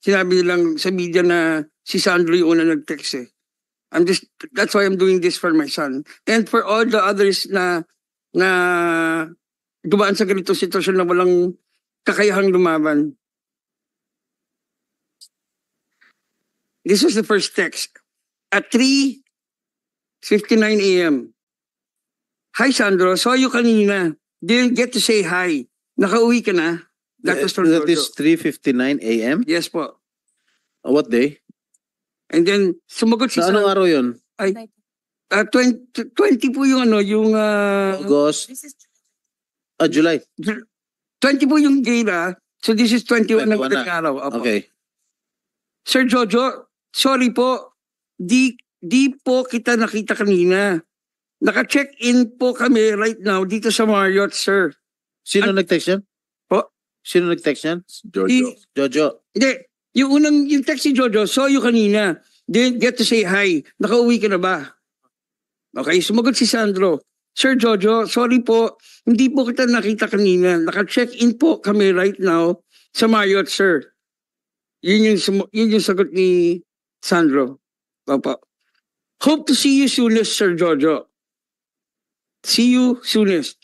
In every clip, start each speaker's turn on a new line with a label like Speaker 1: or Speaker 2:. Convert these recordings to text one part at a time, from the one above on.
Speaker 1: sinabi nilang sa media na si Sandro yung una nag-text eh. That's why I'm doing this for my son. And for all the others na dumaan sa ganitong sitwasyon na walang kakayahang lumaban. This was the first text. At 3:59 a.m. Hi Sandro, saw you kanina. Didn't get to say hi. Nakauwi ka na? That was from
Speaker 2: That
Speaker 1: Jojo.
Speaker 2: is 3:59 a.m.
Speaker 1: Yes po.
Speaker 2: What day?
Speaker 1: And then sumagot si
Speaker 2: Sa anong araw yun?
Speaker 1: 20 po yung yung
Speaker 2: August? July.
Speaker 1: 20 po yung gala. So this is 21 ng
Speaker 2: 21 na.
Speaker 1: araw. Opo.
Speaker 2: Okay.
Speaker 1: Sir Jojo, sorry po. Di po kita nakita kanina. Naka-check-in po kami right now dito sa Marriott, sir.
Speaker 2: Sino nag-text yan?
Speaker 1: Po?
Speaker 2: Sino nag-text yan? Jojo.
Speaker 1: Hindi. Yung text si Jojo, saw you kanina. Didn't get to say hi. Nakauwi ka na ba? Okay, sumagot si Sandro. Sir Jojo, sorry po. Hindi po kita nakita kanina. Naka-check-in po kami right now sa Marriott, sir. Yun yung sagot ni Sandro. Opo. Hope to see you soonest, Sir Jojo. See you soonest.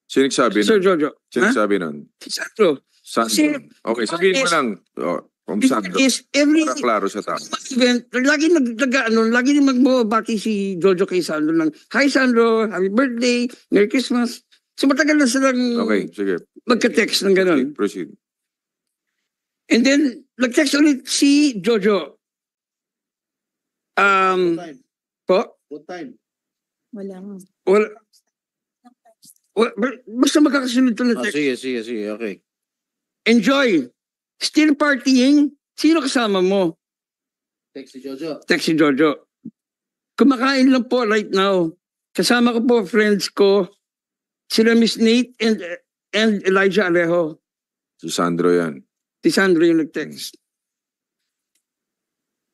Speaker 3: Sino nagsabi
Speaker 1: Sir
Speaker 3: nun?
Speaker 1: Jojo.
Speaker 3: Sino
Speaker 1: Ha?
Speaker 3: nagsabi nun?
Speaker 1: Si Sandro.
Speaker 3: Sandro.
Speaker 1: Kasi-
Speaker 3: Okay, sabihin mo
Speaker 1: Yes.
Speaker 3: lang. From Sandro.
Speaker 1: Is every
Speaker 3: Para klaro sa tao.
Speaker 1: event, lagi lagi magbabati si Jojo kay Sandro ng, Hi Sandro, happy birthday, Merry Christmas. So matagal na silang
Speaker 3: Okay, sige.
Speaker 1: magka-text ng gano'n.
Speaker 3: Proceed.
Speaker 1: And then, nag-text ulit si Jojo. Po?
Speaker 2: What time?
Speaker 4: Wala.
Speaker 1: Wala. Basta magkakasunod to na text.
Speaker 2: Sige. Okay.
Speaker 1: Enjoy. Still partying? Sino kasama mo?
Speaker 2: Text si Jojo.
Speaker 1: Text si Jojo. Kumakain lang po right now. Kasama ko po friends ko. Sila Miss Nate and Elijah Alejo.
Speaker 3: Si Sandro yan.
Speaker 1: Si Sandro yung nag-text.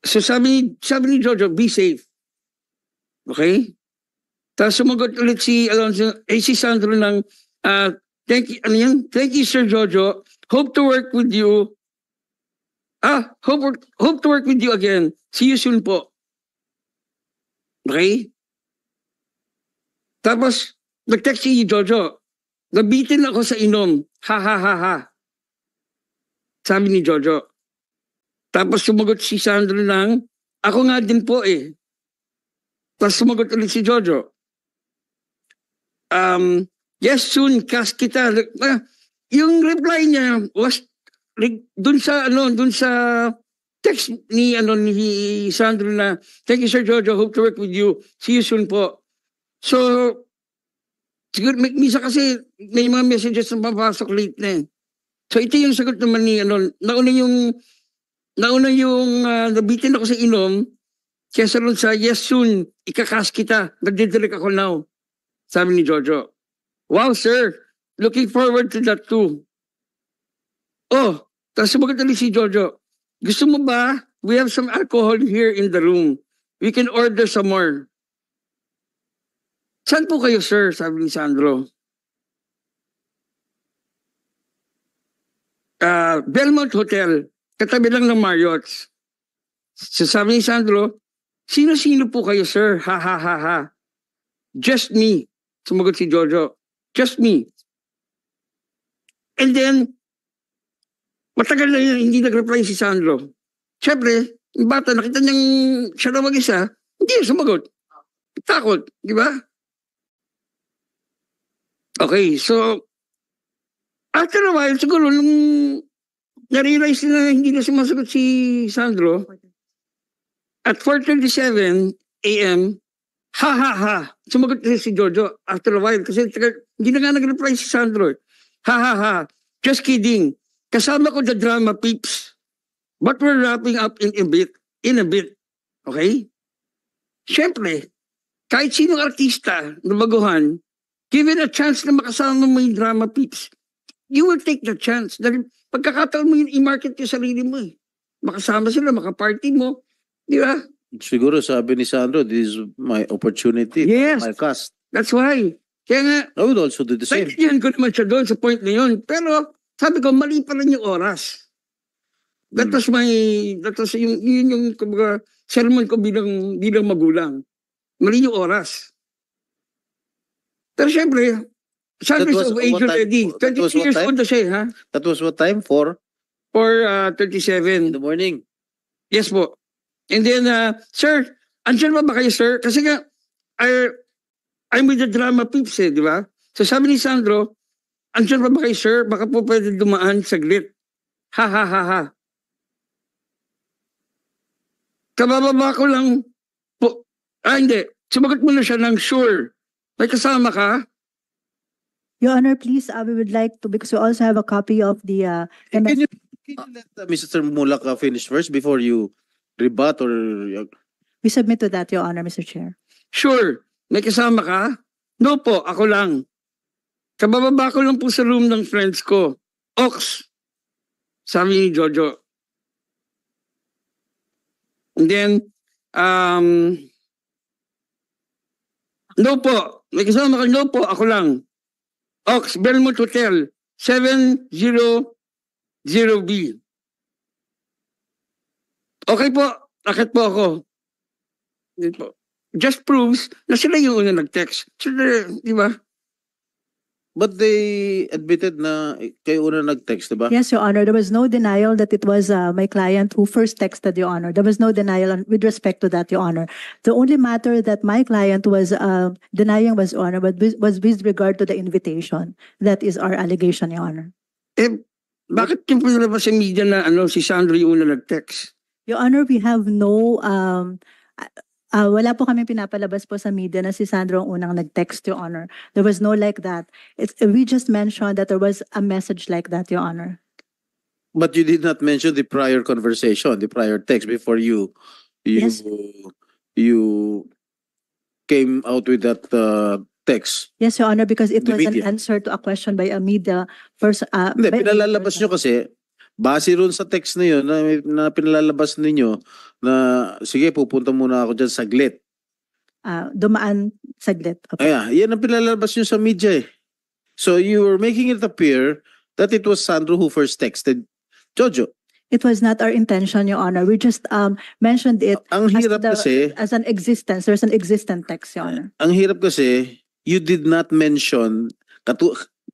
Speaker 1: So sabi ni Jojo, be safe. Okay? Tapos sumagot ulit si Alonzo, si Sandro ng, thank you, Thank you, Sir Jojo. Hope to work with you. Hope to work with you again. See you soon po. Okay? Tapos, nag-text si Jojo. Nabitin ako sa inom. Ha. Sabi ni Jojo. Tapos sumagot si Sandro ng, ako nga din po eh. Tapos sumagot ulit si Jojo. Yes, soon, cast kita. Yung reply niya was dun sa text ni Sandro na, thank you Sir Jojo, hope to work with you. See you soon po. So, siguro, misa kasi may mga messages na papasok late na eh. So, ito yung sagot naman ni, nauna yung nabitin ako sa inom, kesa ron sa, yes soon, ikakas kita, nagdidirect ako now. Sabi ni Jojo. Wow, sir. Looking forward to that too. Oh, tapos sumagot ulit si Jojo. Gusto mo ba? We have some alcohol here in the room. We can order some more. Saan po kayo, sir? Sabi ni Sandro. Belmont Hotel. Katabi lang ng Marriott's. So sabi ni Sandro, sino-sino po kayo, sir? Ha. Just me. Sumagot si Jojo. Just me. And then, matagal na yun, hindi nag-reply si Sandro. Siyempre, yung bata, nakita niyang siya na mag-isa, hindi yung sumagot. Takot, di ba? Okay, so, after a while, siguro, nung na-realize na hindi na sumasagot si Sandro, at 4:37 a.m., ha. Sumagot na si Jojo after a while kasi hindi na nga nag-reply si Sandro. Ha. Just kidding. Kasama ko the drama peeps. But we're wrapping up in a bit. Okay? Siyempre, kahit sinong artista na baguhan, given a chance na makasama mo yung drama peeps, you will take the chance. Dahil pagkakataon mo yun, i-market yung sarili mo eh. Makasama sila, makaparty mo. Di ba?
Speaker 2: Siguro sabi ni Sandro, this is my opportunity.
Speaker 1: Yes.
Speaker 2: My cast.
Speaker 1: That's why. Kaya nga,
Speaker 2: I would also do the same.
Speaker 1: naintindihan ko naman siya doon sa point na yun. Pero sabi ko, mali pa rin yung oras. That was yun yung kumbaga, sermon ko bilang magulang. Mali yung oras. Pero syempre, Sandro is
Speaker 2: was
Speaker 1: of age
Speaker 2: what time-
Speaker 1: already.
Speaker 2: that was
Speaker 1: 23
Speaker 2: what
Speaker 1: years
Speaker 2: time?
Speaker 1: old na siya, ha?
Speaker 2: That was what time? 4
Speaker 1: For
Speaker 2: in
Speaker 1: 37.
Speaker 2: the morning.
Speaker 1: Yes po. And then, sir, andyan ba kayo, sir? Kasi nga, I'm with the drama peeps, di ba? So sabi ni Sandro, andyan ba kayo, sir? Baka po pwede dumaan saglit. Ha, ha, ha, ha. Kabababa ko lang po. Hindi. Sumagot mo na siya ng sure. May kasama ka?
Speaker 4: Your Honor, please, we would like to, because we also have a copy of the
Speaker 2: Can you let Mr. Mulak finish first before you rebut or
Speaker 4: we submit to that, Your Honor, Mr. Chair.
Speaker 1: Sure. May kasama ka? No po, ako lang. Kabababa ko lang po sa room ng friends ko. Ox. Sabi ni Jojo. And then, no po. May kasama ka? No po, ako lang. Ox, Belmont Hotel, 700B. Okay po, akit po ako. Yun po. Just proves na sila yung una nag-text. Sila, di ba?
Speaker 2: but they admitted na kayo una nag-text, diba?
Speaker 4: Yes, Your Honor, there was no denial that it was my client who first texted, Your Honor. There was no denial with respect to that, Your Honor. The only matter that my client was denying was, Your Honor, but was with regard to the invitation. That is our allegation, Your Honor.
Speaker 1: Eh, bakit yung pinalabas sa media na si Sandro yung una nag-text?
Speaker 4: Your Honor, we have no wala po kami pinapalabas po sa media na si Sandro ang unang nag-text, Your Honor. There was no like that. We just mentioned that there was a message like that, Your Honor.
Speaker 2: But you did not mention the prior conversation, the prior text before you
Speaker 4: Yes.
Speaker 2: you came out with that text.
Speaker 4: Yes, Your Honor, because it
Speaker 2: The
Speaker 4: was
Speaker 2: media.
Speaker 4: an answer to a question by a media person.
Speaker 2: Hindi, pinalalabas nyo kasi, base ron sa text na yun, na pinalalabas ninyo, na sige, pupunta muna ako dyan saglit.
Speaker 4: Dumaan saglit. Okay.
Speaker 2: Yan ang pinalalabas nyo sa media eh. So you were making it appear that it was Sandro who first texted Jojo.
Speaker 4: It was not our intention, Your Honor. We just mentioned it
Speaker 2: Ang hirap kasi,
Speaker 4: as an existence. There's an existent text, Your Honor.
Speaker 2: ang hirap kasi, you did not mention,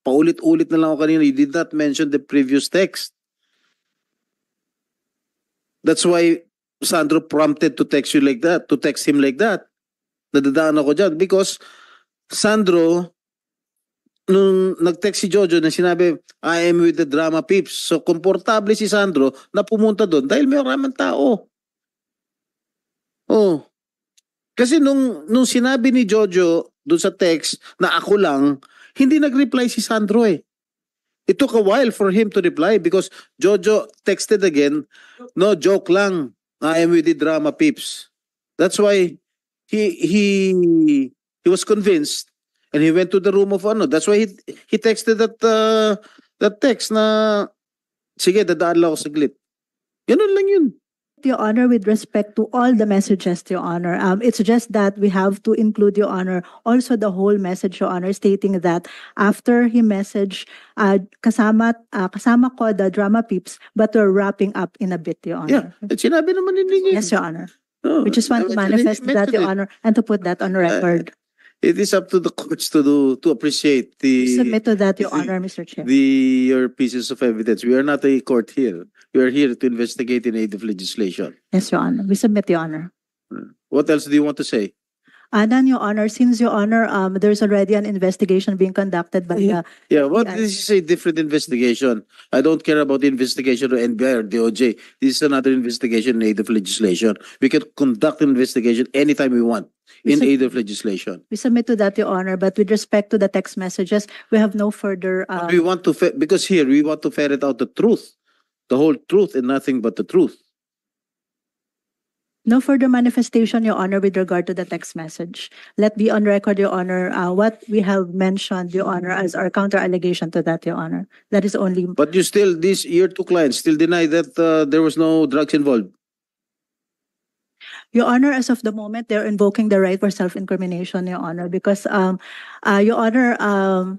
Speaker 2: paulit-ulit na lang ako kanina, you did not mention the previous text. That's why Sandro prompted to text you like that, to text him like that. Nadadaan ako dyan because Sandro, nung nag-text si Jojo na sinabi, I am with the drama peeps. So, komportable si Sandro na pumunta doon dahil may maraming tao. Oh. Kasi nung sinabi ni Jojo doon sa text na ako lang, hindi nag-reply si Sandro eh. It took a while for him to reply because Jojo texted again, no, joke lang. I am with the drama peeps. That's why he was convinced and he went to the room of ano. That's why he texted that text na sige, dadaan lang ako saglit. Ganun lang yun.
Speaker 4: Your Honor, with respect to all the messages, Your Honor, it's just that we have to include, Your Honor, also the whole message, Your Honor, stating that after he messaged, kasama ko the drama peeps, but we're wrapping up in a bit, Your
Speaker 2: Yeah,
Speaker 4: Honor.
Speaker 2: sinabi naman ninyo.
Speaker 4: Yes, Your Honor.
Speaker 2: Oh,
Speaker 4: We just want to manifest that, Your Honor, and to put that on record.
Speaker 2: It is up to the courts to appreciate
Speaker 4: Submit to that, Your Honor, Mr. Chair.
Speaker 2: your pieces of evidence. We are not a court here. We are here to investigate in aid of legislation.
Speaker 4: Yes, Your Honor. We submit, Your Honor.
Speaker 2: What else do you want to say?
Speaker 4: Then, Your Honor, since, Your Honor, there's already an investigation being conducted by the
Speaker 2: Yeah, well,
Speaker 4: Yeah.
Speaker 2: this is a different investigation. I don't care about the investigation of NBI or DOJ. This is another investigation in aid of legislation. We can conduct an investigation anytime we want in
Speaker 4: Mr.
Speaker 2: aid of legislation.
Speaker 4: We submit to that, Your Honor, but with respect to the text messages, we have no further,
Speaker 2: We want to, because here we want to ferret out the truth, the whole truth and nothing but the truth.
Speaker 4: no further manifestation, Your Honor, with regard to the text message. Let be on record, Your Honor, what we have mentioned, Your Honor, as our counter allegation to that, Your Honor. That is only,
Speaker 2: But you still, your two clients still deny that there was no drugs involved.
Speaker 4: Your Honor, as of the moment, they're invoking the right for self-incrimination, Your Honor, because, Your Honor,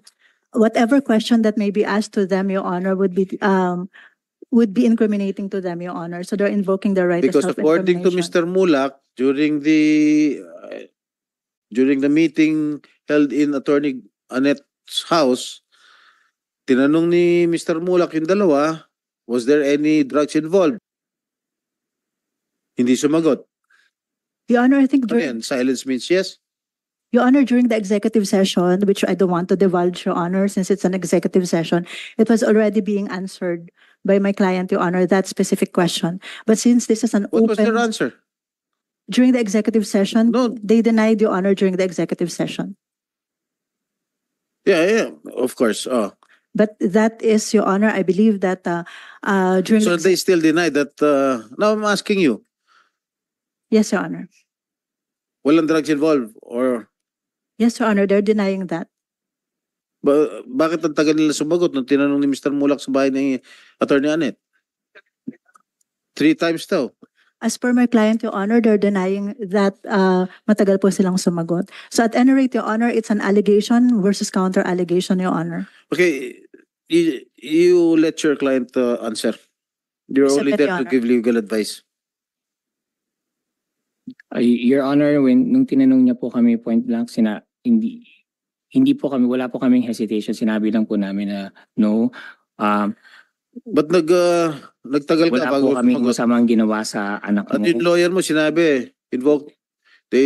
Speaker 4: whatever question that may be asked to them, Your Honor, would would be incriminating to them, Your Honor. So they're invoking the right
Speaker 2: Because
Speaker 4: to
Speaker 2: according to
Speaker 4: self-incrimination.
Speaker 2: Mr. Mulak, during the meeting held in Attorney Annette's house, tinanong ni Mr. Mulak yung dalawa, was there any drugs involved? Hindi sumagot.
Speaker 4: Your Honor, I think
Speaker 2: Ano
Speaker 4: during,
Speaker 2: yan? Silence means yes?
Speaker 4: Your Honor, during the executive session, which I don't want to divulge, Your Honor, since it's an executive session, it was already being answered by my client, Your Honor, that specific question. But since this is an
Speaker 2: What was their
Speaker 4: open,
Speaker 2: answer?
Speaker 4: during the executive session,
Speaker 2: No.
Speaker 4: they denied, Your Honor, during the executive session.
Speaker 2: Yeah, of course. Oh.
Speaker 4: But that is, Your Honor, I believe that during
Speaker 2: So
Speaker 4: the,
Speaker 2: they still deny that. Now I'm asking you,
Speaker 4: yes, Your Honor.
Speaker 2: walang drugs involved or
Speaker 4: Yes, Your Honor, they're denying that.
Speaker 2: bakit ang tagal nila sumagot nung tinanong ni Mr. Mulak sa bahay ni Attorney Annette? 3 times daw.
Speaker 4: As per my client, Your Honor, they're denying that matagal po silang sumagot. So at any rate, Your Honor, it's an allegation versus counter allegation, Your Honor.
Speaker 2: Okay, you let your client answer. You're only
Speaker 4: Submit,
Speaker 2: there
Speaker 4: Your
Speaker 2: to
Speaker 4: Honor.
Speaker 2: give legal advice.
Speaker 5: Your Honor, nung tinanong niya po kami point blank, hindi po kami, wala po kaming hesitation. Sinabi lang po namin na no.
Speaker 2: Ba't nagtagal ka
Speaker 5: Wala
Speaker 2: bago
Speaker 5: po kaming
Speaker 2: sumagot?
Speaker 5: masamang ginawa sa anak
Speaker 2: At yung
Speaker 5: mo.
Speaker 2: lawyer mo sinabi, they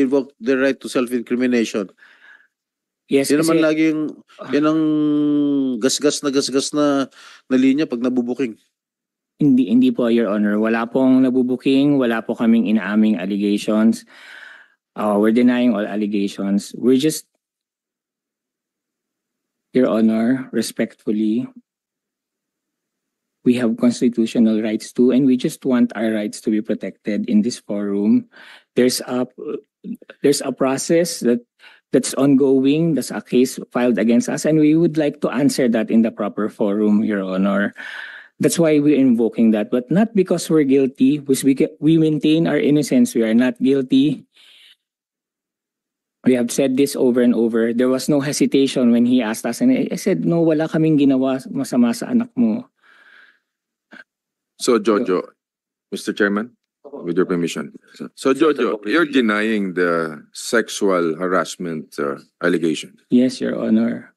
Speaker 2: invoke the right to self-incrimination.
Speaker 5: Yes,
Speaker 2: Yan naman
Speaker 5: kasi
Speaker 2: lagi yan ang gasgas na linya pag nabubuking.
Speaker 5: hindi po, Your Honor. Wala pong nabubuking, wala po kaming inaaming allegations. We're denying all allegations. We're just, Your Honor, respectfully, we have constitutional rights too, and we just want our rights to be protected in this forum. There's a process that's ongoing. There's a case filed against us, and we would like to answer that in the proper forum, Your Honor. That's why we're invoking that, but not because we're guilty. We maintain our innocence. We are not guilty. We have said this over and over. There was no hesitation when he asked us, and I said, no, wala kaming ginawa masama sa anak mo.
Speaker 3: So Jojo, Mr. Chairman, with your permission. So Jojo, you're denying the sexual harassment allegation.
Speaker 5: Yes, Your Honor.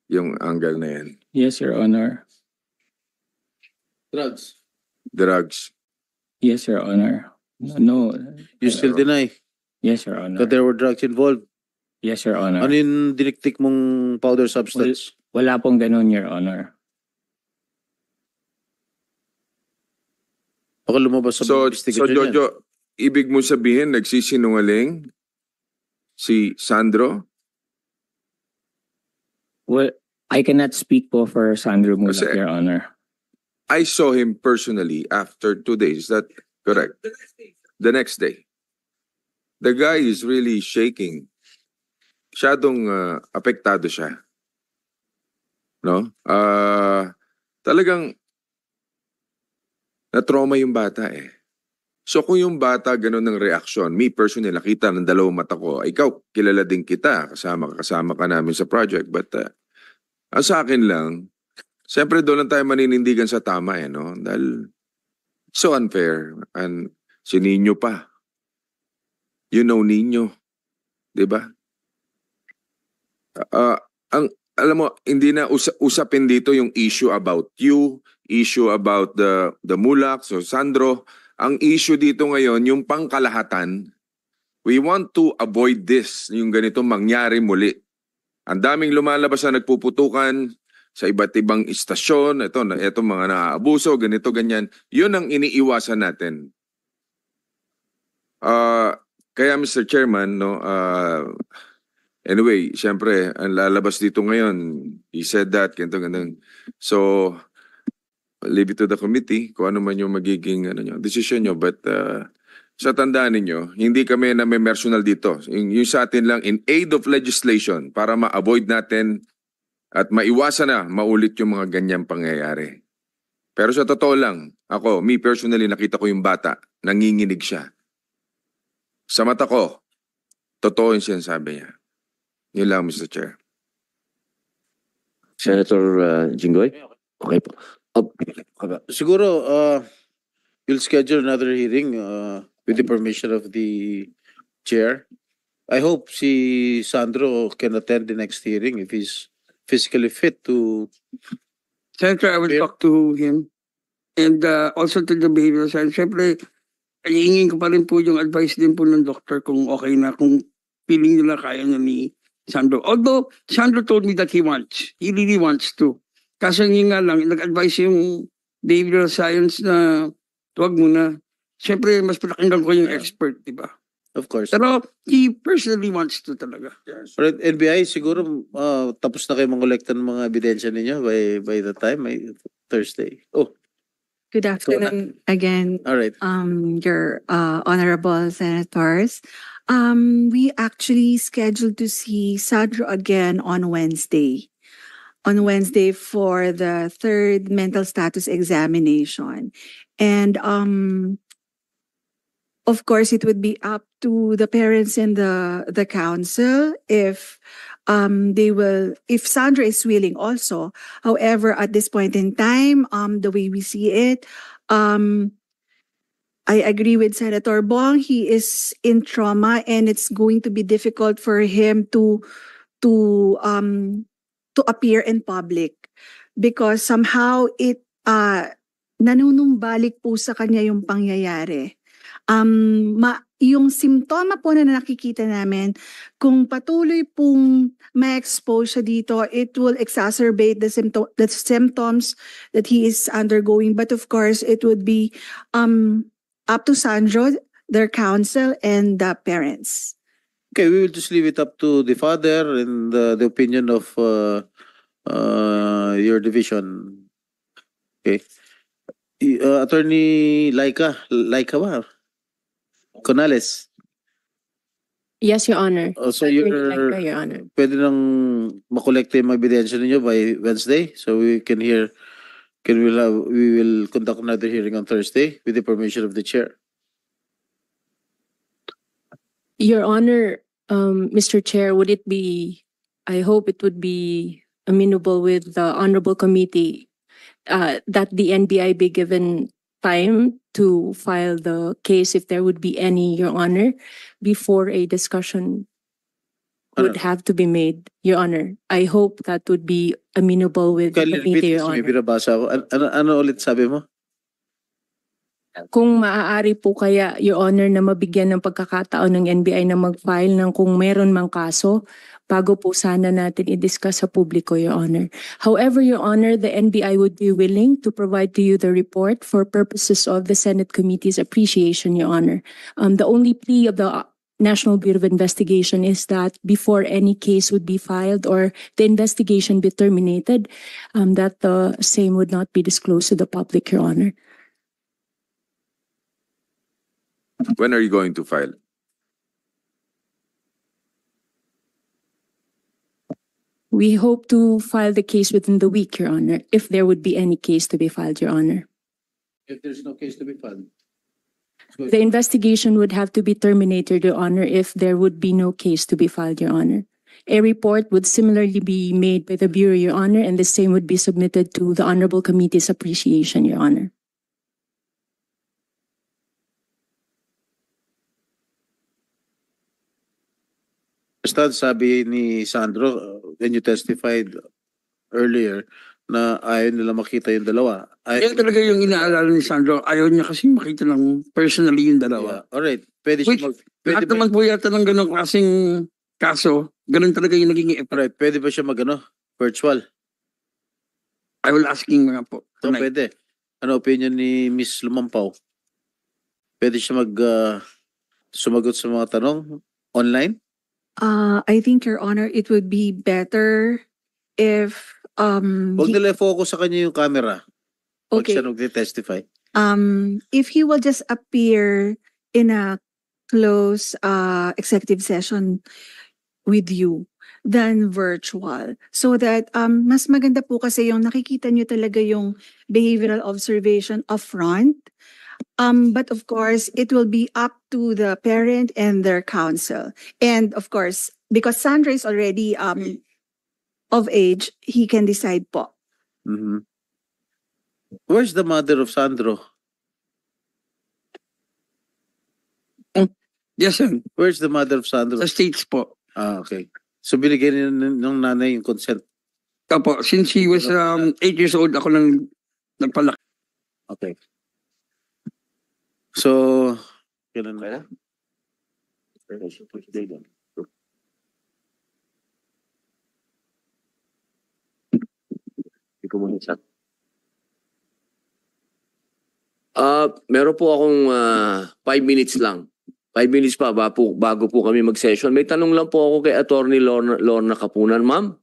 Speaker 3: Yung angle na yan.
Speaker 5: Yes, Your Honor.
Speaker 2: Drugs.
Speaker 3: Drugs.
Speaker 5: Yes, Your Honor. No.
Speaker 2: You still deny
Speaker 5: Yes, Your Honor.
Speaker 2: that there were drugs involved.
Speaker 5: Yes, Your Honor.
Speaker 2: Ano yung diniktik mong powder substance?
Speaker 5: Wala pong ganun, Your Honor.
Speaker 2: Baka lumabas sa
Speaker 3: So
Speaker 2: investigation yan.
Speaker 3: Jojo, ibig mo sabihin nagsisinungaling si Sandro?
Speaker 5: Well, I cannot speak po for Sandro Mulak,
Speaker 3: Kasi-
Speaker 5: Your Honor.
Speaker 3: I saw him personally after 2 days. Is that correct? The next day. The guy is really shaking. Masyadong apektado siya. No? Talagang na-trauma yung bata eh. So kung yung bata ganun ng reaksyon, me personally nakita ng dalawang mata ko, ikaw kilala din kita, kasama ka namin sa project, but ang sa akin lang, siyempre doon lang tayo maninindigan sa tama eh, no? Dahil so unfair. And si Nino pa. You know Nino. Diba? Alam mo, hindi na usapin dito yung issue about you, issue about the Mulak, so Sandro. Ang issue dito ngayon, yung pangkalahatan, we want to avoid this, yung ganito mangyari muli. Ang daming lumalabas na nagpuputukan sa iba't ibang istasyon, ito mga naaabuso, ganito, ganyan. Yun ang iniiwasan natin. Kaya Mr. Chairman, no, anyway, syempre, ang lalabas dito ngayon, he said that, ganito, ganito. So, leave it to the committee kung ano man yung magiging decision nyo. But sa tandaan ninyo, hindi kami na may personal dito. Yung sa atin lang, in aid of legislation, para ma-avoid natin at maiwasan na maulit yung mga ganyang pangyayari. Pero sa totoo lang, ako, me personally, nakita ko yung bata, nanginginig siya. Sa mata ko, totoo yung sinasabi niya. Yun lang, Mr. Chair.
Speaker 6: Senator Jinggoy? Okay po.
Speaker 2: Siguro, you'll schedule another hearing with the permission of the chair. I hope si Sandro can attend the next hearing if he's physically fit to.
Speaker 1: Senator, I will
Speaker 2: Clear.
Speaker 1: talk to him. And also to the behavioral science. Siyempre, hihingin ko pa rin po yung advice din po ng doctor kung okay na, kung feeling nila kaya na ni Sandro. Although, Sandro told me that he really wants to. Kaso yun nga lang, nag-advise yung behavioral science na huwag muna. Siyempre, mas pakinggan ko yung expert, di ba?
Speaker 2: Of course.
Speaker 1: Pero he personally wants to talaga.
Speaker 2: Alright, NBI, siguro tapos na kayo mangolekta ng mga ebidensya ninyo by the time, Thursday. Oh,
Speaker 6: Good afternoon again,
Speaker 2: alright.
Speaker 6: your honorable senators. We actually scheduled to see Sandro again on Wednesday. On Wednesday for the third mental status examination. And of course, it would be up to the parents and the council if if Sandra is willing also. However, at this point in time, the way we see it, I agree with Senator Bong. He is in trauma and it's going to be difficult for him to appear in public because somehow it nanunumbalik po sa kanya yung pangyayari. Yung simptoma po na nakikita namin, kung patuloy pong ma-expose siya dito, it will exacerbate the symptoms that he is undergoing. But of course, it would be up to Sandro, their counsel, and the parents.
Speaker 2: Okay, we will just leave it up to the father and the opinion of your division. Okay. Attorney Laika ba? Conales.
Speaker 7: Yes, Your Honor.
Speaker 2: So
Speaker 7: Your Honor.
Speaker 2: pwede nang makolekta yung mga ebidensya ninyo by Wednesday, so we will conduct another hearing on Thursday with the permission of the chair.
Speaker 7: Your Honor, Mr. Chair, I hope it would be amenable with the Honorable Committee that the NBI be given time to file the case if there would be any, Your Honor, before a discussion would have to be made, Your Honor. I hope that would be amenable with the committee, Your
Speaker 2: May
Speaker 7: Honor.
Speaker 2: binabasa ako. Ano ulit sabi mo?
Speaker 7: Kung maaari po kaya, Your Honor, na mabigyan ng pagkakataon ng NBI na mag-file ng kung meron mang kaso bago po sana natin i-discuss sa publiko, Your Honor. However, Your Honor, the NBI would be willing to provide to you the report for purposes of the Senate Committee's appreciation, Your Honor. The only plea of the National Bureau of Investigation is that before any case would be filed or the investigation be terminated, that the same would not be disclosed to the public, Your Honor.
Speaker 3: When are you going to file?
Speaker 7: We hope to file the case within the week, Your Honor, if there would be any case to be filed, Your Honor.
Speaker 2: If there's no case to be filed.
Speaker 7: The investigation would have to be terminated, Your Honor, if there would be no case to be filed, Your Honor. A report would similarly be made by the Bureau, Your Honor, and the same would be submitted to the Honorable Committee's appreciation, Your Honor.
Speaker 2: Basta sabi ni Sandro, when you testified earlier, na ayaw nila makita yung dalawa.
Speaker 1: Yan talaga yung inaalala ni Sandro. Ayaw niya kasi makita lang personally yung dalawa.
Speaker 2: Yeah, alright. Pwede
Speaker 1: Which,
Speaker 2: siya pwede
Speaker 1: lahat
Speaker 2: ba,
Speaker 1: naman po yata ng ganong klaseng kaso, ganun talaga yung naging effect.
Speaker 2: alright, pwede ba siya virtual?
Speaker 1: I will asking nga po.
Speaker 2: So,
Speaker 1: tonight.
Speaker 2: pwede. Ano opinion ni Miss Lumampaw? Pwede siya sumagot sa mga tanong online?
Speaker 6: I think, Your Honor, it would be better if
Speaker 2: Huwag nila focus sa kanya yung camera. Pag
Speaker 6: okay.
Speaker 2: siya nag-testify.
Speaker 6: If he will just appear in a close executive session with you than virtual. So that mas maganda po kasi yung nakikita nyo talaga yung behavioral observation upfront. But of course, it will be up to the parent and their counsel. And of course, because Sandra is already of age, he can decide po.
Speaker 2: Mhm. Where's the mother of Sandro?
Speaker 1: Yes, sir.
Speaker 2: Where's the mother of Sandro?
Speaker 1: Sa States po.
Speaker 2: Okay. So binigyan ng nanay yung consent.
Speaker 1: Opo, since he was 8 years old, ako lang nagpalaki.
Speaker 2: Okay. So, kailan na?
Speaker 8: Meron po akong 5 minutes lang. 5 minutes pa bago po kami mag-session. May tanong lang po ako kay Attorney Lorna Kapunan, ma'am.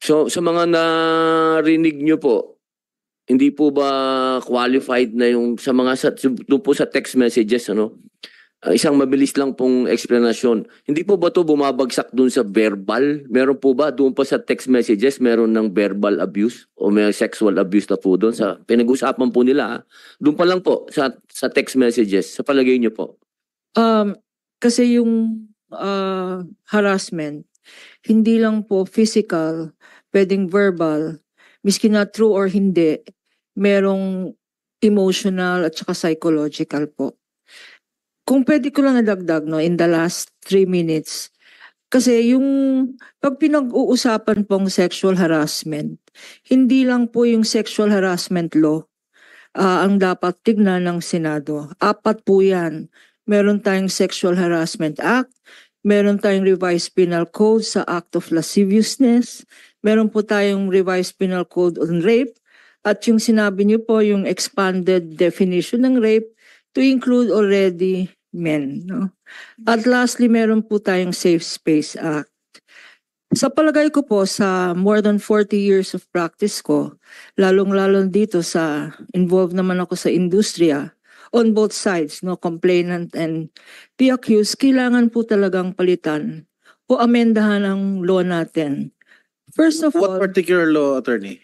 Speaker 8: So sa mga narinig nyo po, hindi po ba qualified na yung sa mga doon po sa text messages, ano? Isang mabilis lang pong explanation. Hindi po ba to bumabagsak doon sa verbal? Meron po ba doon pa sa text messages meron ng verbal abuse o may sexual abuse na po doon sa pinag-usapan po nila? Ha? Doon pa lang po sa text messages. Sa palagay niyo po?
Speaker 9: Kasi yung harassment, hindi lang po physical, pwedeng verbal, miski na true or hindi, merong emotional at saka psychological po. Kung pwede ko lang nadagdag no, in the last 3 minutes, kasi yung pag pinag-uusapan pong sexual harassment, hindi lang po yung sexual harassment law ang dapat tignan ng Senado. 4 po yan. Meron tayong Sexual Harassment Act, meron tayong Revised Penal Code sa Act of Lasciviousness, meron po tayong Revised Penal Code on Rape, at yung sinabi niyo po yung expanded definition ng rape to include already men. No? At lastly, meron po tayong Safe Space Act. Sa palagay ko po, sa more than 40 years of practice ko, lalong-lalong dito sa involved naman ako sa industriya, on both sides, no, complainant and the accused, kailangan po talagang palitan o amendahan ang law natin. First of
Speaker 2: What
Speaker 9: all,
Speaker 2: particular law, attorney?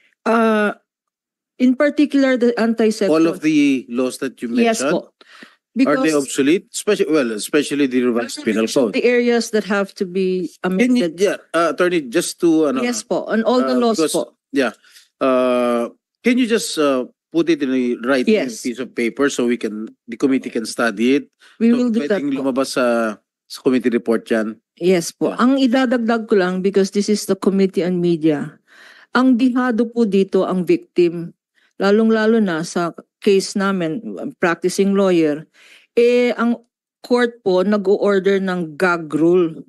Speaker 9: in particular the anti-sexual.
Speaker 2: All of the laws that you mentioned?
Speaker 9: Yes po.
Speaker 2: Are they
Speaker 9: Because
Speaker 2: obsolete? Especially the revised penal code.
Speaker 9: the areas that have to be
Speaker 2: Can you,
Speaker 9: amended.
Speaker 2: attorney, just to
Speaker 9: Yes po, on all the laws
Speaker 2: because,
Speaker 9: po.
Speaker 2: Yeah. Can you just put it in a writing
Speaker 9: Yes.
Speaker 2: piece of paper so the committee can study it?
Speaker 9: We
Speaker 2: So,
Speaker 9: will do that
Speaker 2: pwedeng
Speaker 9: po.
Speaker 2: lumabas sa committee report yan.
Speaker 9: Yes po.
Speaker 2: Yeah.
Speaker 9: Ang idadagdag ko lang because this is the Committee on Media. Ang dihado po dito ang victim. Lalong-lalo na sa case namin, practicing lawyer, ang court po nag-o-order ng gag rule.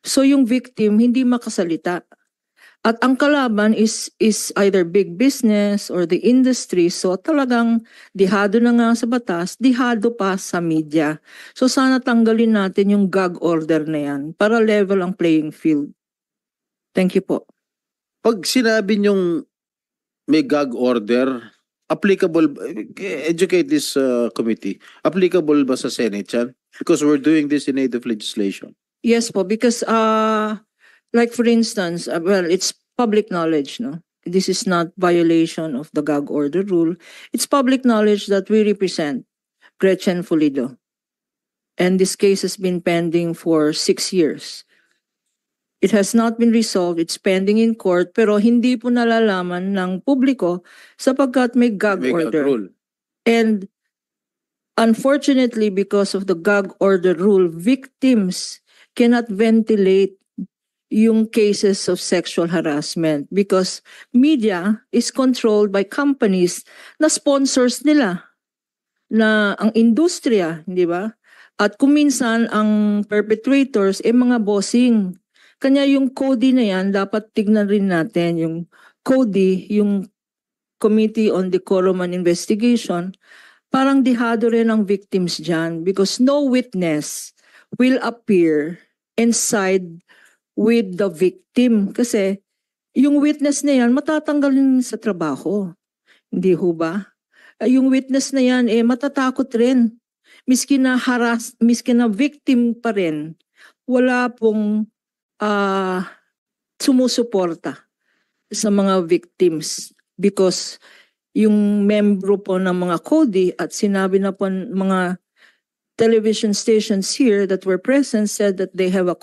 Speaker 9: So yung victim hindi makasalita. At ang kalaban is either big business or the industry. So talagang dihado na nga sa batas, dihado pa sa media. So sana tanggalin natin yung gag order na yan para level ang playing field. Thank you po.
Speaker 2: Pag sinabi niyong may gag order, applicable, educate this committee, applicable ba sa Senate yan? Because we're doing this in aid of legislation.
Speaker 9: Yes po, because like for instance, well, it's public knowledge, no? This is not violation of the gag order rule. It's public knowledge that we represent Gretchen Fulido. And this case has been pending for 6 years. It has not been resolved. It's pending in court, pero hindi po nalalaman ng publiko sapagkat may gag
Speaker 2: May gag
Speaker 9: order.
Speaker 2: rule.
Speaker 9: And unfortunately, because of the gag order rule, victims cannot ventilate yung cases of sexual harassment because media is controlled by companies na sponsors nila, na ang industriya, di ba? At kung minsan ang perpetrators mga bossing. Kanya yung CODI na yan, dapat tignan rin natin yung CODI, yung Committee on Decorum and Investigation, parang dihado rin ang victims dyan because no witness will appear and side with the victim. Kasi yung witness na yan, matatanggalin sa trabaho. Hindi ho ba? Yung witness na yan, matatakot rin. Miski na victim pa rin, wala pong sumusuporta sa mga victims because yung membro po ng mga CODI at sinabi na po ng mga television stations here that were present said that they have a